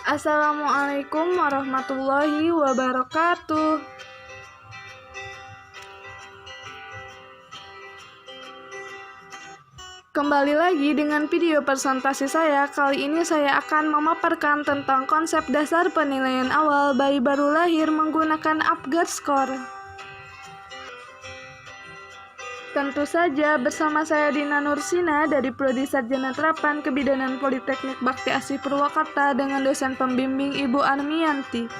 Assalamualaikum warahmatullahi wabarakatuh. Kembali lagi dengan video presentasi saya. Kali ini saya akan memaparkan tentang konsep dasar penilaian awal bayi baru lahir menggunakan Apgar Score. Tentu saja bersama saya Dina Nursina dari Prodi Sarjana Terapan Kebidanan Politeknik Bakti Asih Purwakarta dengan dosen pembimbing Ibu Armiyanti.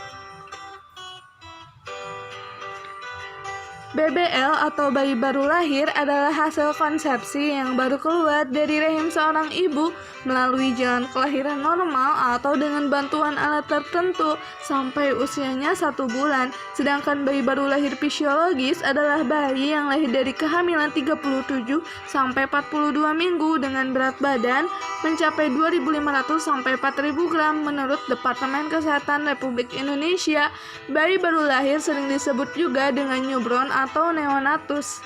BBL atau bayi baru lahir adalah hasil konsepsi yang baru keluar dari rahim seorang ibu melalui jalan kelahiran normal atau dengan bantuan alat tertentu sampai usianya 1 bulan. Sedangkan bayi baru lahir fisiologis adalah bayi yang lahir dari kehamilan 37 sampai 42 minggu dengan berat badan mencapai 2.500 sampai 4.000 gram menurut Departemen Kesehatan Republik Indonesia. Bayi baru lahir sering disebut juga dengan newborn atau neonatus.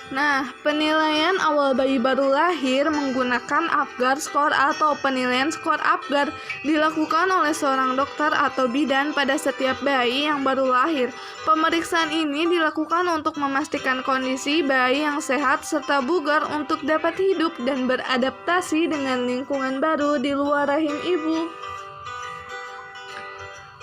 Nah, penilaian awal bayi baru lahir menggunakan Apgar Score atau penilaian skor Apgar dilakukan oleh seorang dokter atau bidan pada setiap bayi yang baru lahir. Pemeriksaan ini dilakukan untuk memastikan kondisi bayi yang sehat serta bugar untuk dapat hidup dan beradaptasi dengan lingkungan baru di luar rahim ibu.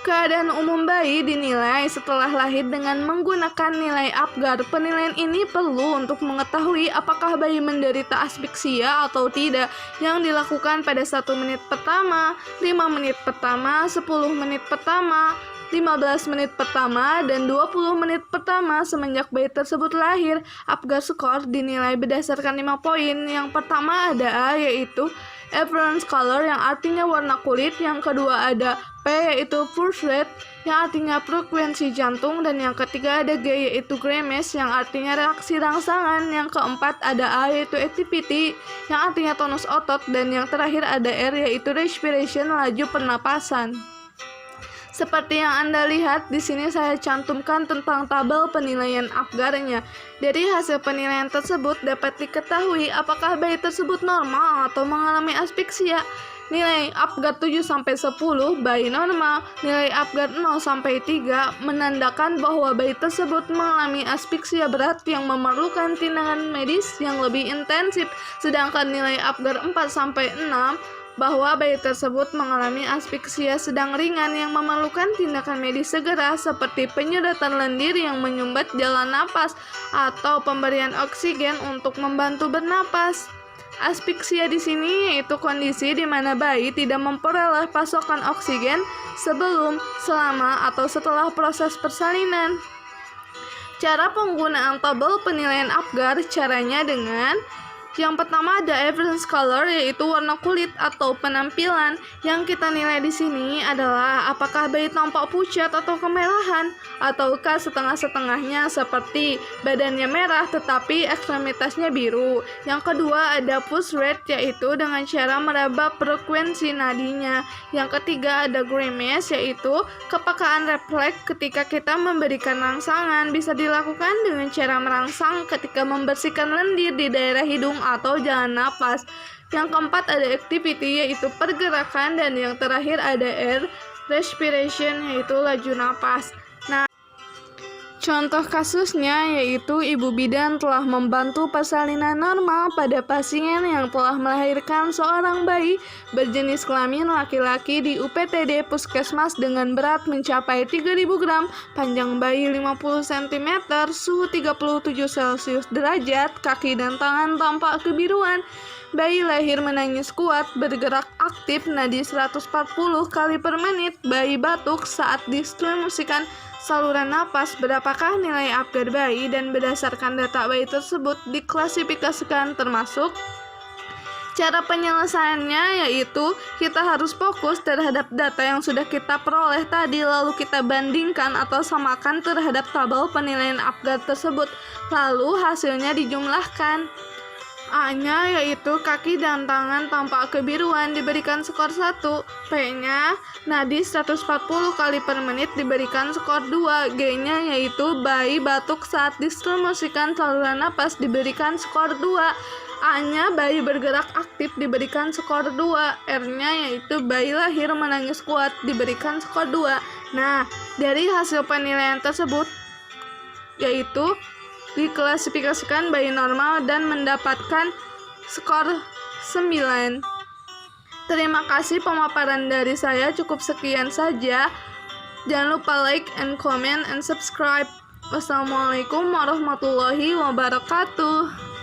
Keadaan umum bayi dinilai setelah lahir dengan menggunakan nilai Apgar. Penilaian ini perlu untuk mengetahui apakah bayi menderita asfiksia atau tidak, yang dilakukan pada 1 menit pertama, 5 menit pertama, 10 menit pertama, 15 menit pertama, dan 20 menit pertama semenjak bayi tersebut lahir. Apgar Score dinilai berdasarkan 5 poin. Yang pertama ada A, yaitu appearance color yang artinya warna kulit. Yang kedua ada P, yaitu pulse rate yang artinya frekuensi jantung. Dan yang ketiga ada G, yaitu gremes yang artinya reaksi rangsangan. Yang keempat ada A, yaitu activity yang artinya tonus otot. Dan yang terakhir ada R, yaitu respiration, laju pernapasan. Seperti yang Anda lihat di sini, saya cantumkan tentang tabel penilaian Apgarnya. Dari hasil penilaian tersebut dapat diketahui apakah bayi tersebut normal atau mengalami asfiksia. Nilai Apgar 7-10 bayi normal, nilai Apgar 0-3 menandakan bahwa bayi tersebut mengalami asfiksia berat yang memerlukan tindakan medis yang lebih intensif. Sedangkan nilai Apgar 4-6 bahwa bayi tersebut mengalami asfiksia sedang ringan yang memerlukan tindakan medis segera seperti penyedotan lendir yang menyumbat jalan napas atau pemberian oksigen untuk membantu bernapas. Asfiksia di sini yaitu kondisi di mana bayi tidak memperoleh pasokan oksigen sebelum, selama, atau setelah proses persalinan. Cara penggunaan tabel penilaian Apgar, caranya dengan yang pertama ada appearance color, yaitu warna kulit atau penampilan. Yang kita nilai di sini adalah apakah bayi tampak pucat atau kemerahan, ataukah setengah-setengahnya seperti badannya merah tetapi ekstremitasnya biru. Yang kedua ada pulse rate, yaitu dengan cara meraba frekuensi nadinya. Yang ketiga ada gremes, yaitu kepekaan refleks ketika kita memberikan rangsangan. Bisa dilakukan dengan cara merangsang ketika membersihkan lendir di daerah hidung atau jalan napas. Yang keempat ada activity, yaitu pergerakan. Dan yang terakhir ada air respiration, yaitu laju napas. Nah, contoh kasusnya yaitu ibu bidan telah membantu persalinan normal pada pasien yang telah melahirkan seorang bayi berjenis kelamin laki-laki di UPTD Puskesmas dengan berat mencapai 3.000 gram, panjang bayi 50 cm, suhu 37 Celcius derajat, kaki dan tangan tampak kebiruan. Bayi lahir menangis kuat, bergerak aktif, nadi 140 kali per menit, bayi batuk saat distribusikan saluran napas. Berapakah nilai Apgar bayi? Dan berdasarkan data bayi tersebut diklasifikasikan termasuk cara penyelesaiannya, yaitu kita harus fokus terhadap data yang sudah kita peroleh tadi, lalu kita bandingkan atau samakan terhadap tabel penilaian Apgar tersebut, lalu hasilnya dijumlahkan. A-nya yaitu kaki dan tangan tampak kebiruan diberikan skor 1. P-nya nadi 140 kali per menit diberikan skor 2. G-nya yaitu bayi batuk saat distribusikan saluran napas diberikan skor 2. A-nya bayi bergerak aktif diberikan skor 2. R-nya yaitu bayi lahir menangis kuat diberikan skor 2. Nah, dari hasil penilaian tersebut yaitu diklasifikasikan bayi normal dan mendapatkan skor 9. Terima kasih, pemaparan dari saya cukup sekian saja. Jangan lupa like and comment and subscribe. Wassalamualaikum warahmatullahi wabarakatuh.